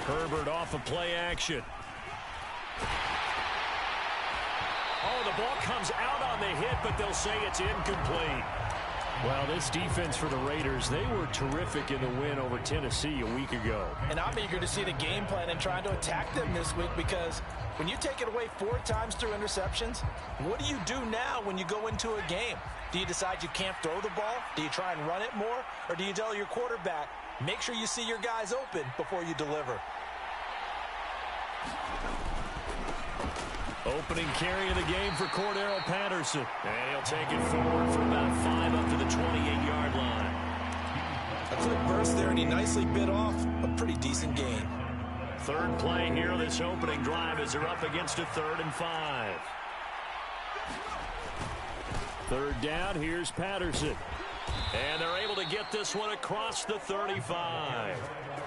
Herbert off of play action. Oh, the ball comes out on the hit, but they'll say it's incomplete. Well, this defense for the Raiders, they were terrific in the win over Tennessee a week ago. And I'm eager to see the game plan and trying to attack them this week, because when you take it away 4 times through interceptions, what do you do now when you go into a game? Do you decide you can't throw the ball? Do you try and run it more? Or do you tell your quarterback, make sure you see your guys open before you deliver? Opening carry of the game for Cordero Patterson. And he'll take it forward for about 5 up to the 28-yard line. A quick burst there, and he nicely bit off a pretty decent gain. Third play here, this opening drive, as they're up against a 3rd and 5. Third down, here's Patterson. And they're able to get this one across the 35.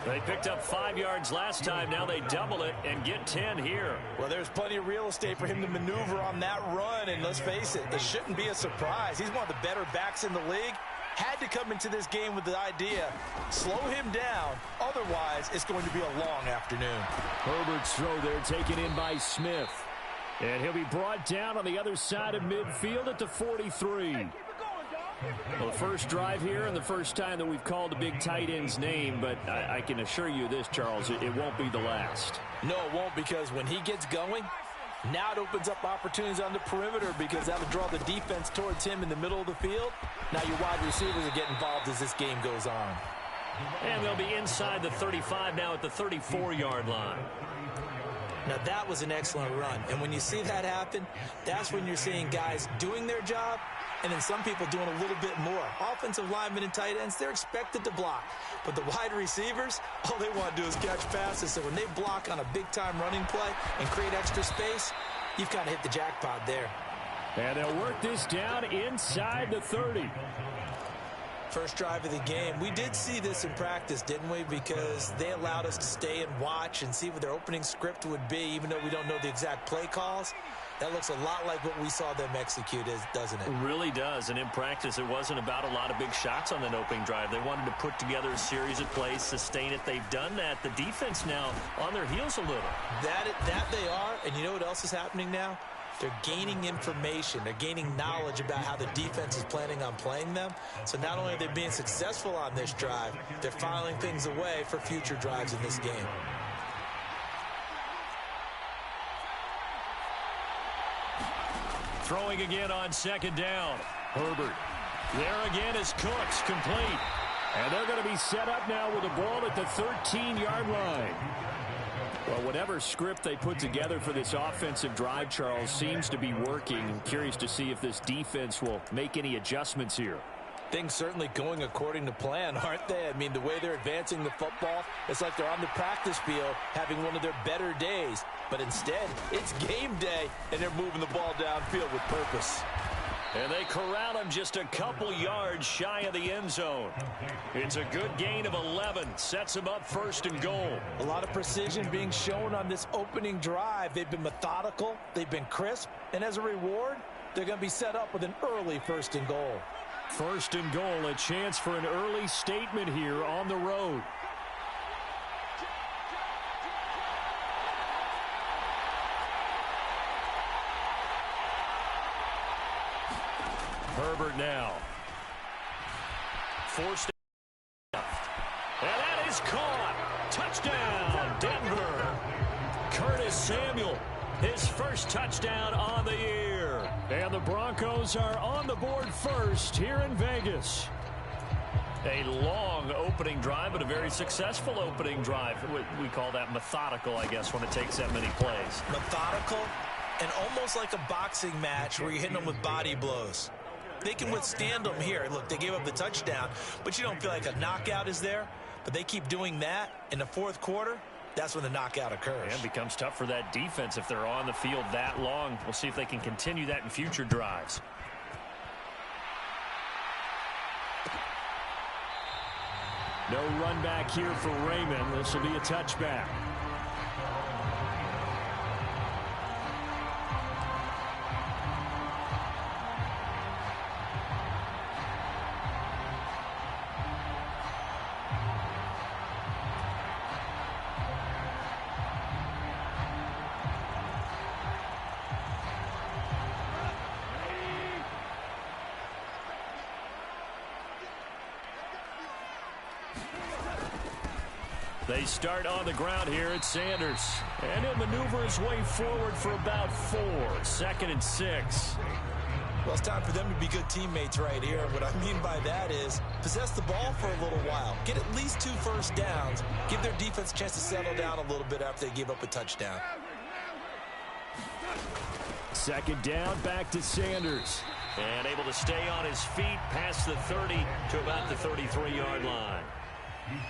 They picked up 5 yards last time. Now they double it and get 10 here. Well, there's plenty of real estate for him to maneuver on that run. And let's face it, it shouldn't be a surprise. He's one of the better backs in the league. Had to come into this game with the idea, slow him down. Otherwise, it's going to be a long afternoon. Herbert's throw there taken in by Smith. And he'll be brought down on the other side of midfield at the 43. Well, the first drive here and the first time that we've called the big tight end's name, but I can assure you this, Charles, it won't be the last. No, it won't, because when he gets going, now it opens up opportunities on the perimeter, because that'll draw the defense towards him in the middle of the field. Now your wide receivers will get involved as this game goes on. And they'll be inside the 35 now at the 34-yard line. Now, that was an excellent run. And when you see that happen, that's when you're seeing guys doing their job, and then some people doing a little bit more. Offensive linemen and tight ends, they're expected to block. But the wide receivers, all they want to do is catch passes. So when they block on a big-time running play and create extra space, you've kind of hit the jackpot there. And they'll work this down inside the 30. First drive of the game. We did see this in practice, didn't we? Because they allowed us to stay and watch and see what their opening script would be, even though we don't know the exact play calls. That looks a lot like what we saw them execute, doesn't it? It really does. And in practice, it wasn't about a lot of big shots on that opening drive. They wanted to put together a series of plays, sustain it. They've done that. The defense now on their heels a little. That they are. And you know what else is happening now? They're gaining information. They're gaining knowledge about how the defense is planning on playing them. So not only are they being successful on this drive, they're filing things away for future drives in this game. Throwing again on second down. Herbert. There again is Cooks, complete. And they're going to be set up now with the ball at the 13-yard line. Well, whatever script they put together for this offensive drive, Charles, seems to be working. I'm curious to see if this defense will make any adjustments here. Things certainly going according to plan, aren't they? I mean, the way they're advancing the football, it's like they're on the practice field having one of their better days. But instead, it's game day, and they're moving the ball downfield with purpose. And they corral him just a couple yards shy of the end zone. It's a good gain of 11. Sets him up 1st and goal. A lot of precision being shown on this opening drive. They've been methodical. They've been crisp. And as a reward, they're going to be set up with an early 1st and goal. 1st and goal, a chance for an early statement here on the road. Herbert now. Forced left. And that is caught. Touchdown, Denver. Curtis Samuel, his first touchdown on the year. And the Broncos are on the board first here in Vegas. A long opening drive, but a very successful opening drive. We call that methodical, I guess, when it takes that many plays. Methodical and almost like a boxing match where you're hitting them with body blows. They can withstand them here. Look, they gave up the touchdown, but you don't feel like a knockout is there. But they keep doing that in the 4th quarter. That's when the knockout occurs. And it becomes tough for that defense if they're on the field that long. We'll see if they can continue that in future drives. No run back here for Raymond. This will be a touchback. They start on the ground here at Sanders. And he'll maneuver his way forward for about 4. 2nd and 6. Well, it's time for them to be good teammates right here. What I mean by that is possess the ball for a little while. Get at least 2 first downs. Give their defense a chance to settle down a little bit after they give up a touchdown. 2nd down, back to Sanders. And able to stay on his feet past the 30 to about the 33-yard line.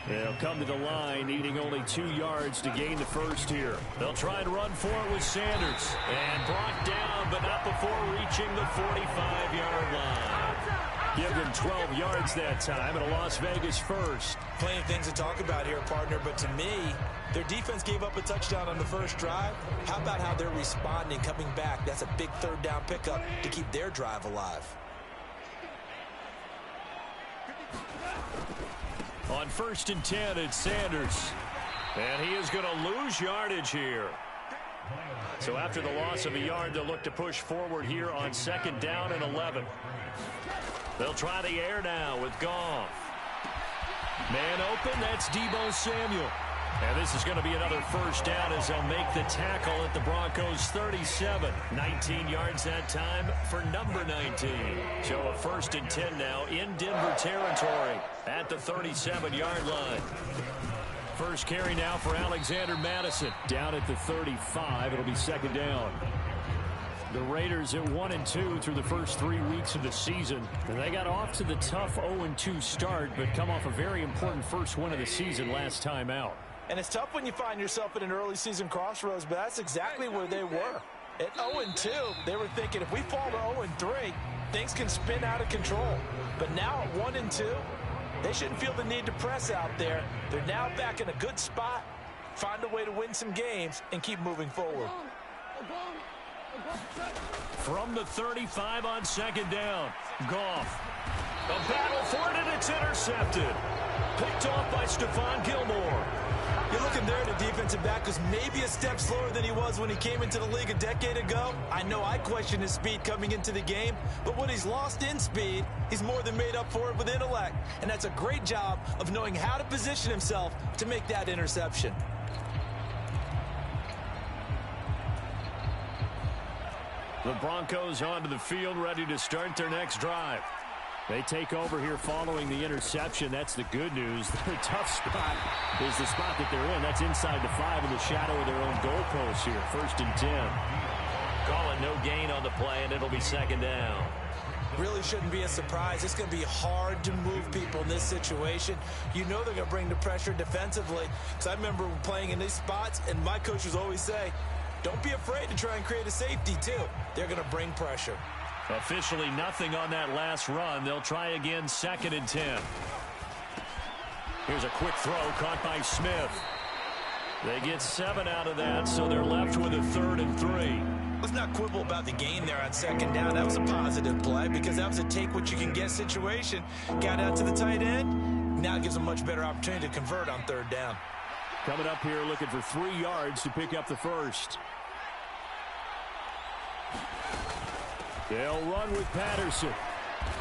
They'll come to the line, needing only 2 yards to gain the first here. They'll try and run for it with Sanders. And brought down, but not before reaching the 45-yard line. Give them 12 yards that time, and a Las Vegas first. Plenty of things to talk about here, partner, but to me, their defense gave up a touchdown on the first drive. How about how they're responding, coming back? That's a big 3rd down pickup to keep their drive alive. On 1st and 10, it's Sanders. And he is going to lose yardage here. So after the loss of a yard, they'll look to push forward here on 2nd down and 11. They'll try the air now with Goff. Man open, that's Deebo Samuel. And this is going to be another first down as they'll make the tackle at the Broncos 37. 19 yards that time for number 19. So a 1st and 10 now in Denver territory at the 37-yard line. First carry now for Alexander Madison. Down at the 35, it'll be 2nd down. The Raiders at 1-2 through the first 3 weeks of the season. And they got off to the tough 0-2 start, but come off a very important first win of the season last time out. And it's tough when you find yourself at an early season crossroads, but that's exactly where they were. At 0-2, they were thinking if we fall to 0-3, things can spin out of control. But now at 1-2, they shouldn't feel the need to press out there. They're now back in a good spot, find a way to win some games, and keep moving forward. From the 35 on 2nd down, Goff. A battle for it, and it's intercepted. Picked off by Stephon Gilmore. You're looking there at a defensive back who's maybe a step slower than he was when he came into the league a decade ago. I know I questioned his speed coming into the game, but what he's lost in speed, he's more than made up for it with intellect. And that's a great job of knowing how to position himself to make that interception. The Broncos onto the field, ready to start their next drive. They take over here following the interception. That's the good news. The tough spot is the spot that they're in. That's inside the 5 in the shadow of their own goalpost here. 1st and 10. Call it no gain on the play, and it'll be 2nd down. Really shouldn't be a surprise. It's going to be hard to move people in this situation. You know they're going to bring the pressure defensively. Because I remember playing in these spots, and my coaches always say, don't be afraid to try and create a safety, too. They're going to bring pressure. Officially nothing on that last run. They'll try again, 2nd and 10. Here's a quick throw caught by Smith. They get 7 out of that, so they're left with a 3rd and 3. Let's not quibble about the gain there on 2nd down. That was a positive play because that was a take-what-you-can-get situation. Got out to the tight end. Now it gives them a much better opportunity to convert on 3rd down. Coming up here looking for 3 yards to pick up the first. They'll run with Patterson.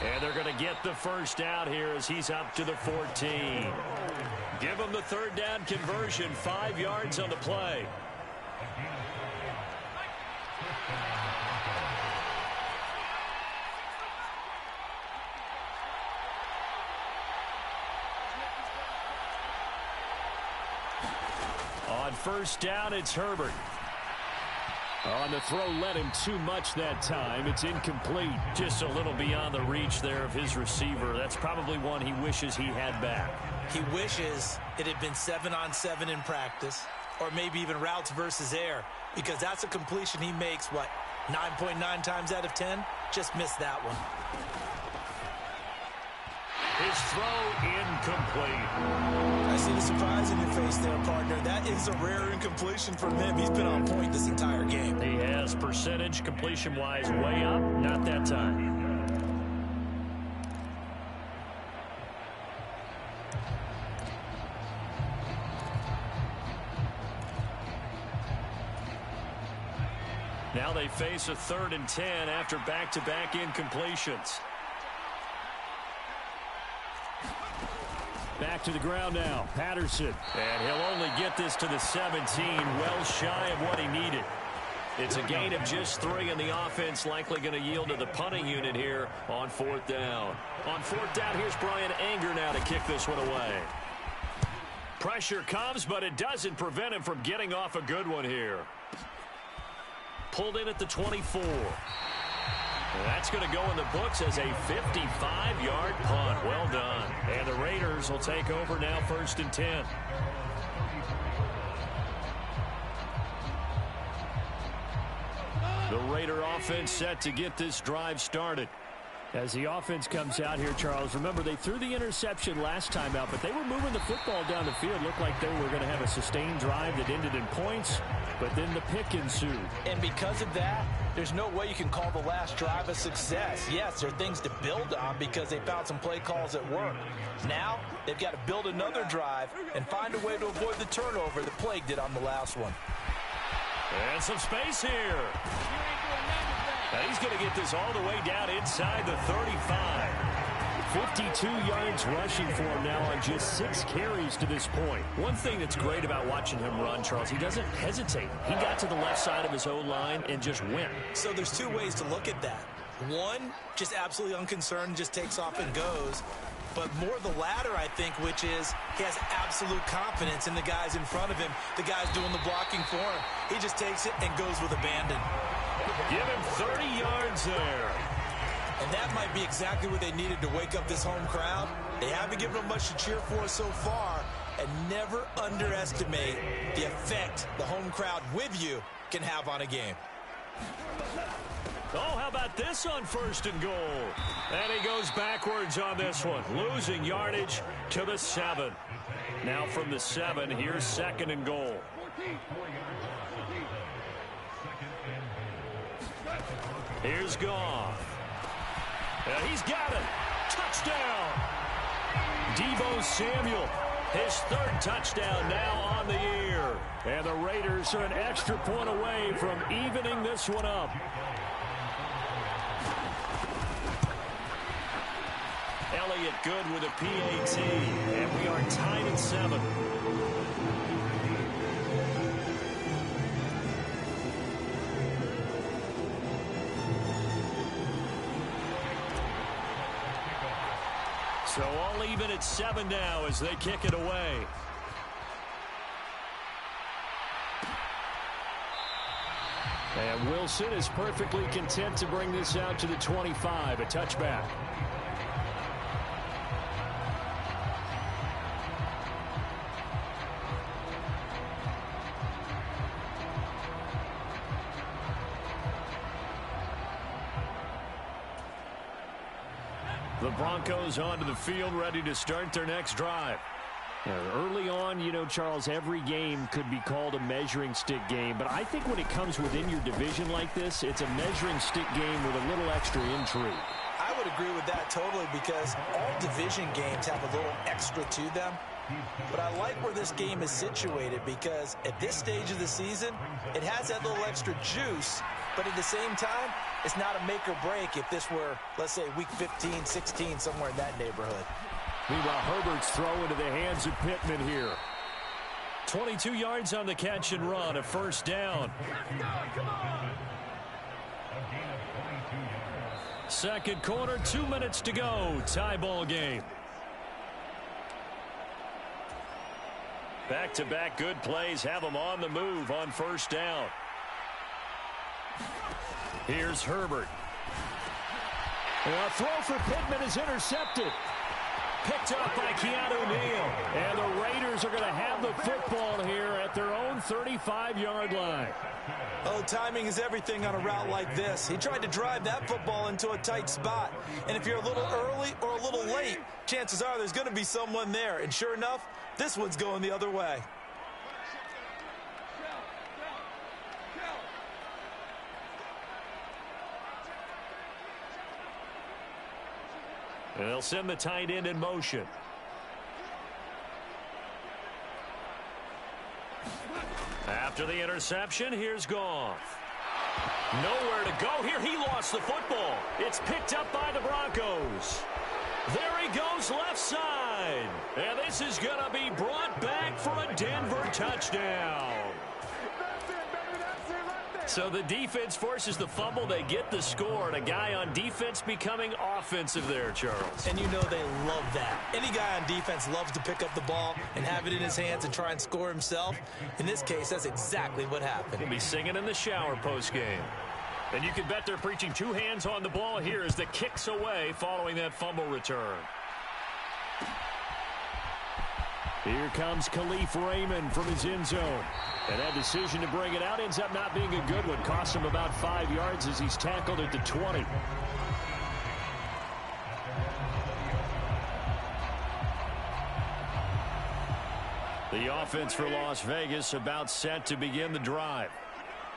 And they're going to get the first down here as he's up to the 14. Give him the 3rd down conversion, 5 yards on the play. On 1st down, it's Herbert. On the throw, led him too much that time. It's incomplete. Just a little beyond the reach there of his receiver. That's probably one he wishes he had back. He wishes it had been 7-on-7 in practice, or maybe even routes versus air, because that's a completion he makes, 9.9 times out of 10? Just missed that one. His throw incomplete. I see the surprise in your face there, partner. That is a rare incompletion from him. He's been on point this entire game. He has percentage completion-wise way up. Not that time. Now they face a 3rd and 10 after back-to-back incompletions. Back to the ground now. Patterson. And he'll only get this to the 17, well shy of what he needed. It's a gain of just 3, and the offense likely going to yield to the punting unit here on 4th down. On 4th down, here's Brian Anger now to kick this one away. Pressure comes, but it doesn't prevent him from getting off a good one here. Pulled in at the 24. That's going to go in the books as a 55-yard punt. Well done. And the Raiders will take over now 1st and 10. The Raider offense set to get this drive started. As the offense comes out here, Charles, remember they threw the interception last time out, but they were moving the football down the field. Looked like they were going to have a sustained drive that ended in points, but then the pick ensued. And because of that, there's no way you can call the last drive a success. Yes, there are things to build on because they found some play calls at work. Now, they've got to build another drive and find a way to avoid the turnover that Plague did on the last one. And some space here. And he's going to get this all the way down inside the 35. 52 yards rushing for him now on just 6 carries to this point. One thing that's great about watching him run, Charles, he doesn't hesitate. He got to the left side of his O-line and just went. So there's 2 ways to look at that. One, just absolutely unconcerned, just takes off and goes. But more the latter, I think, which is he has absolute confidence in the guys in front of him, the guys doing the blocking for him. He just takes it and goes with abandon. Give him 30 yards there. And that might be exactly what they needed to wake up this home crowd. They haven't given them much to cheer for so far, and never underestimate the effect the home crowd with you can have on a game. Oh, how about this on 1st and goal? And he goes backwards on this one, losing yardage to the 7. Now from the 7, here's 2nd and goal. Here's Goff. And he's got it. Touchdown. Deebo Samuel, his 3rd touchdown now on the year. And the Raiders are an extra point away from evening this one up. Elliott good with a PAT. And we are tied at 7. So all even at 7 now as they kick it away. And Wilson is perfectly content to bring this out to the 25, a touchback. The Broncos onto the field, ready to start their next drive. Early on, you know, Charles, every game could be called a measuring stick game. But I think when it comes within your division like this, it's a measuring stick game with a little extra intrigue. I would agree with that totally because all division games have a little extra to them. But I like where this game is situated because at this stage of the season, it has that little extra juice. But at the same time, it's not a make or break if this were, let's say, week 15, 16, somewhere in that neighborhood. Meanwhile, Herbert's throw into the hands of Pittman here. 22 yards on the catch and run, a 1st down. Second quarter, 2 minutes to go. Tie ball game. Back-to-back good plays have them on the move on 1st down. Here's Herbert. A throw for Pittman is intercepted. Picked up by Keanu Neal. And the Raiders are going to have the football here at their own 35-yard line. Oh, timing is everything on a route like this. He tried to drive that football into a tight spot. And if you're a little early or a little late, chances are there's going to be someone there. And sure enough, this one's going the other way. And they'll send the tight end in motion. After the interception, here's Goff. Nowhere to go here. He lost the football. It's picked up by the Broncos. There he goes left side. And this is going to be brought back for a Denver touchdown. So the defense forces the fumble. They get the score. And a guy on defense becoming offensive there, Charles. And you know they love that. Any guy on defense loves to pick up the ball and have it in his hands and try and score himself. In this case, that's exactly what happened. He'll be singing in the shower postgame. And you can bet they're preaching two hands on the ball here as the kick's away following that fumble return. Here comes Khalif Raymond from his end zone. And that decision to bring it out ends up not being a good one. Costs him about 5 yards as he's tackled at the 20. The offense for Las Vegas about set to begin the drive.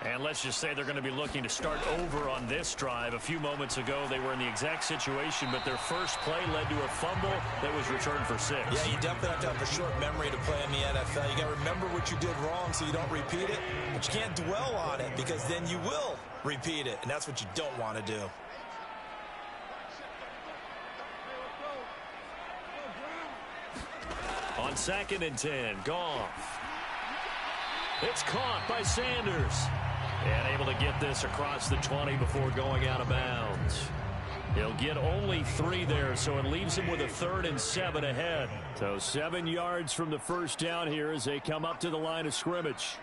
And let's just say they're going to be looking to start over on this drive. A few moments ago, they were in the exact situation, but their first play led to a fumble that was returned for 6. Yeah, you definitely have to have a short memory to play in the NFL. You got to remember what you did wrong so you don't repeat it, but you can't dwell on it because then you will repeat it, and that's what you don't want to do. On 2nd and 10, Goff. It's caught by Sanders. And able to get this across the 20 before going out of bounds. He'll get only 3 there, so it leaves him with a 3rd and 7 ahead. So 7 yards from the first down here as they come up to the line of scrimmage.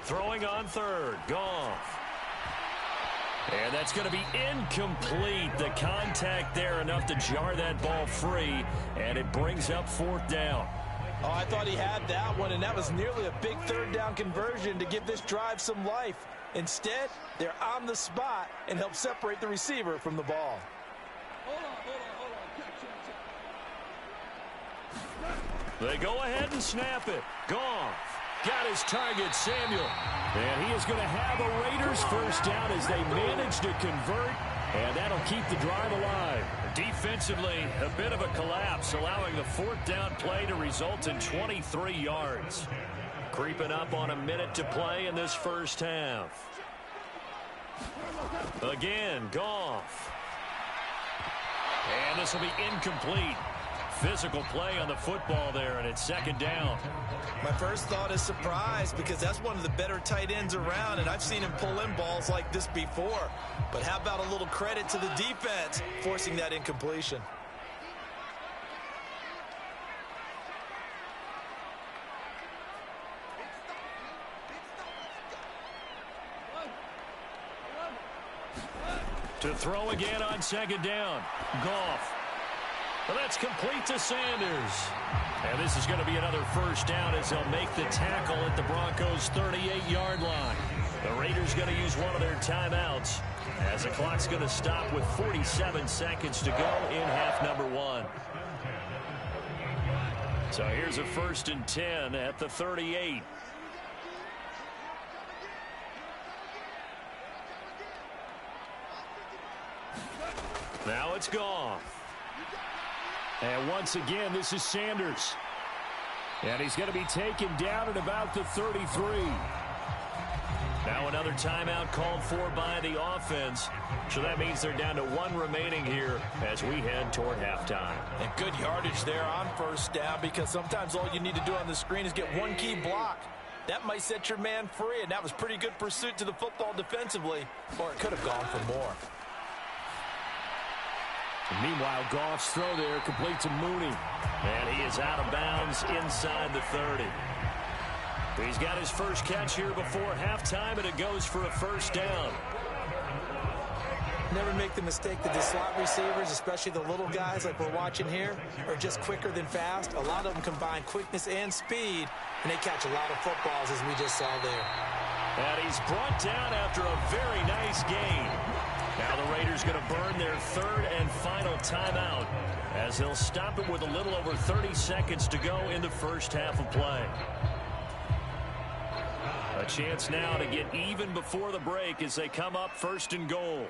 Throwing on 3rd, Goff. And that's going to be incomplete. The contact there enough to jar that ball free, and it brings up 4th down. Oh, I thought he had that one, and that was nearly a big 3rd down conversion to give this drive some life. Instead, they're on the spot and help separate the receiver from the ball. They go ahead and snap it. Goff got his target, Samuel. And he is going to have a Raiders first down as they manage to convert, and that'll keep the drive alive. Defensively, a bit of a collapse, allowing the 4th down play to result in 23 yards. Creeping up on a minute to play in this first half. Again, Goff. And this will be incomplete. Physical play on the football there, and it's 2nd down. My first thought is surprise because that's one of the better tight ends around, and I've seen him pull in balls like this before. But how about a little credit to the defense forcing that incompletion? To throw again on 2nd down. Goff. Well, that's complete to Sanders. And this is going to be another first down as they'll make the tackle at the Broncos' 38-yard line. The Raiders going to use one of their timeouts as the clock's going to stop with 47 seconds to go in half number 1. So here's a 1st and 10 at the 38. Now it's Goff. And once again, this is Sanders. And he's going to be taken down at about the 33. Now another timeout called for by the offense. So that means they're down to 1 remaining here as we head toward halftime. And good yardage there on first down because sometimes all you need to do on the screen is get one key block. That might set your man free, and that was pretty good pursuit to the football defensively, or it could have gone for more. Meanwhile, Goff's throw there complete to Mooney. And he is out of bounds inside the 30. He's got his first catch here before halftime, and it goes for a first down. Never make the mistake that the slot receivers, especially the little guys like we're watching here, are just quicker than fast. A lot of them combine quickness and speed, and they catch a lot of footballs, as we just saw there. And he's brought down after a very nice gain. Now the Raiders going to burn their 3rd and final timeout as they'll stop it with a little over 30 seconds to go in the first half of play. A chance now to get even before the break as they come up 1st and goal.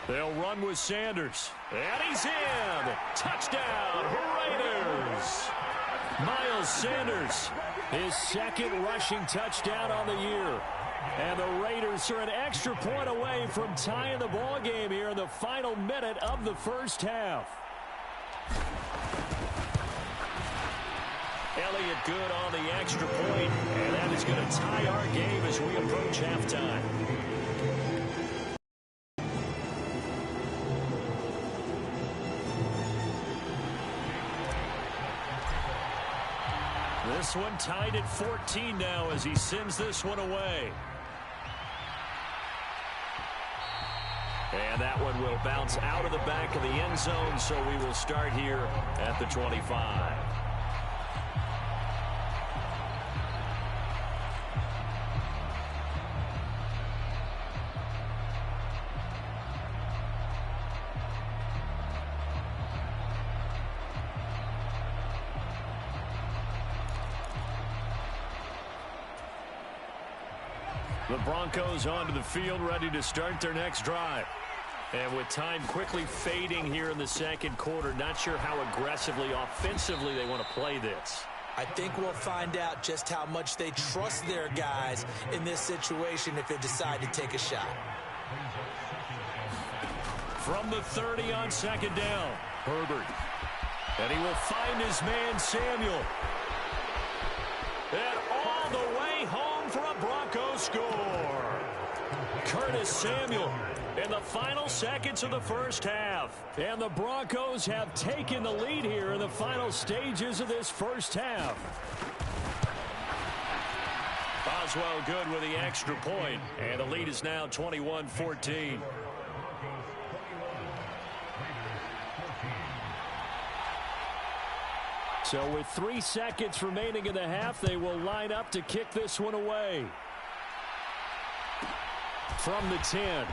They'll run with Sanders. And he's in. Touchdown, Raiders. Miles Sanders, his second rushing touchdown on the year. And the Raiders are an extra point away from tying the ball game here in the final minute of the first half. Elliott good on the extra point, and that is going to tie our game as we approach halftime. This one tied at 14 now as he sends this one away. And that one will bounce out of the back of the end zone, so we will start here at the 25. The Broncos onto the field, ready to start their next drive. And with time quickly fading here in the second quarter, not sure how aggressively, offensively they want to play this. I think we'll find out just how much they trust their guys in this situation if they decide to take a shot. From the 30 on second down, Herbert. And he will find his man, Samuel. And all the way home for a Broncos score. Curtis Samuel in the final seconds of the first half. And the Broncos have taken the lead here in the final stages of this first half. Boswell good with the extra point, and the lead is now 21-14. So with 3 seconds remaining in the half, they will line up to kick this one away. From the 10.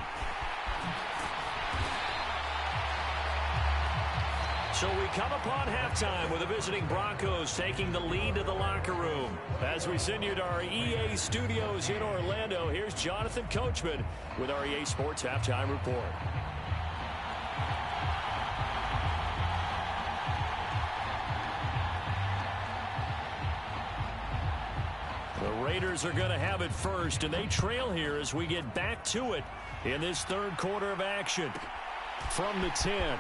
So we come upon halftime with the visiting Broncos taking the lead to the locker room. As we send you to our EA studios in Orlando, here's Jonathan Coachman with our EA Sports Halftime Report. The Raiders are going to have it first, and they trail here as we get back to it in this third quarter of action. From the 10.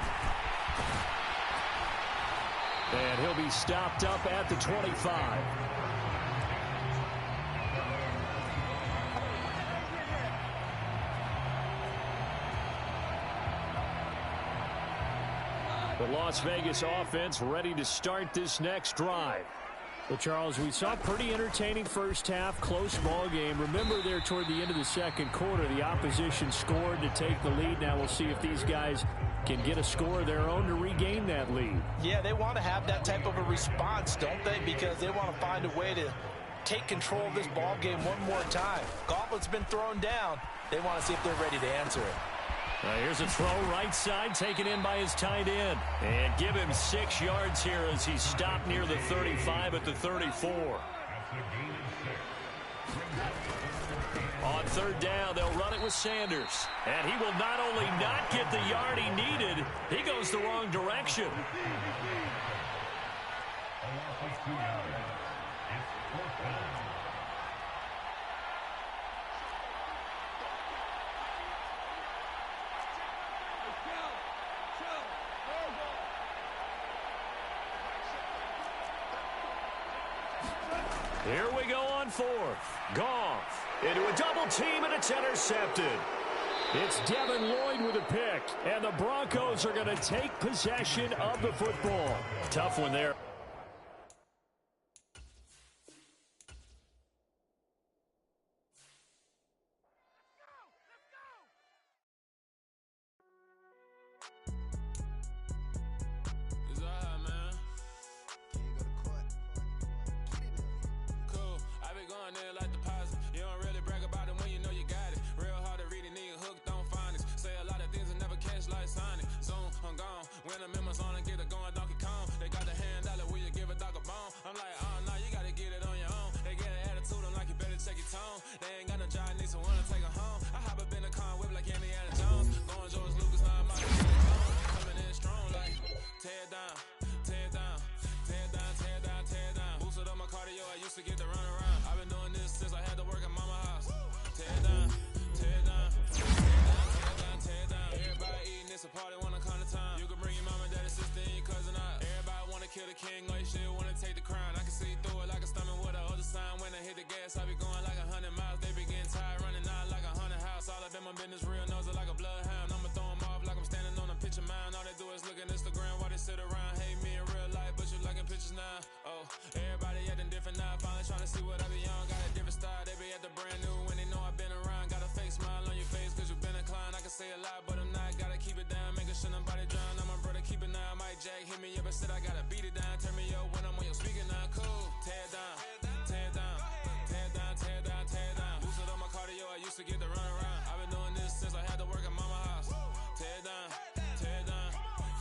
And he'll be stopped up at the 25. The Las Vegas offense ready to start this next drive. Well, Charles, we saw a pretty entertaining first half, close ball game. Remember there toward the end of the second quarter, the opposition scored to take the lead. Now we'll see if these guys can get a score of their own to regain that lead. Yeah, they want to have that type of a response, don't they? Because they want to find a way to take control of this ball game one more time. Gauntlet's been thrown down. They want to see if they're ready to answer it. Here's a throw right side taken in by his tight end. And give him 6 yards here as he's stopped near the 35 at the 34. On third down, they'll run it with Sanders. And he will not only not get the yard he needed, he goes the wrong direction. Here we go on fourth. Goff into a double team, and it's intercepted. It's Devin Lloyd with a pick, and the Broncos are going to take possession of the football. Tough one there. to get the run around. I've been doing this since I had to work at mama house. Tear it down, tear it down, tear it down, tear it down. Everybody eating, it's a party, wanna come to time. You can bring your mama, daddy, sister, and your cousin out. Everybody wanna kill the king, like shit, wanna take the crown. I can see through it like a stomach with a other sign. When I hit the gas, I be going like 100 miles. They be getting tired, running out like a haunted house. All up in my business, real nose it like a bloodhound. I'ma throw 'em off like I'm standing on a picture mound. All they do is look at Instagram while they sit around. Hate me in real life, but you liking pictures now. Oh, everybody acting different now. Finally trying to see what I be on. Got a different style, they be at the brand new when they know I've been around. Got a fake smile on your face cause you been inclined. I can say a lot, but I'm not. Gotta keep it down, making sure nobody drown. I'm my brother, keep it now. Mike Jack hit me up and said I gotta beat it down. Turn me up when I'm on your speaker now. Cool, tear it down, tear it down, tear it down, tear it down, tear it down. Boosted on my cardio, I used to get the run around. I've been doing this since I had to work at mama house. Tear it down, tear it down,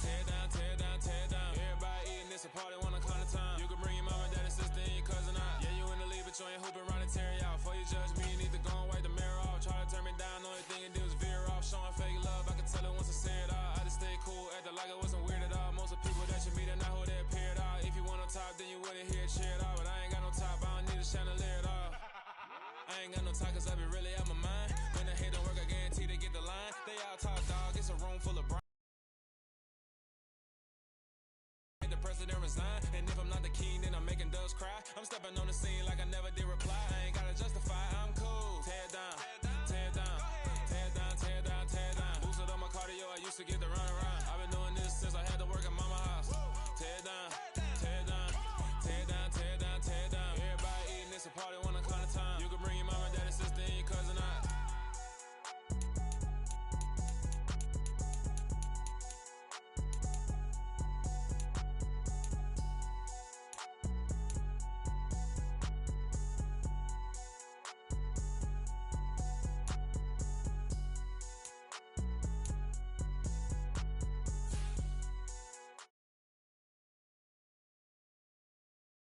tear it down, tear it down, tear it down. Everybody eating, it's a party, wanna come to time. You can bring your mama, daddy, sister, and your cousin out. Yeah, you in the league, but you ain't hooping around and tearing out. Before you judge me, you need to go and wipe the mirror off. Try to turn me down, only thing you do is veer off. Showing fake love, I can tell it once I say it all. I just stay cool, acting like it wasn't weird at all. Most of the people that you meet are not who they appear at all. If you want on top, then you wouldn't hear it cheer at all. But I ain't got no top, I don't need a chandelier at all. I ain't got no talk cause I be really out my mind. When the hate don't work, I guarantee they get the line. They all talk dog, it's a room full of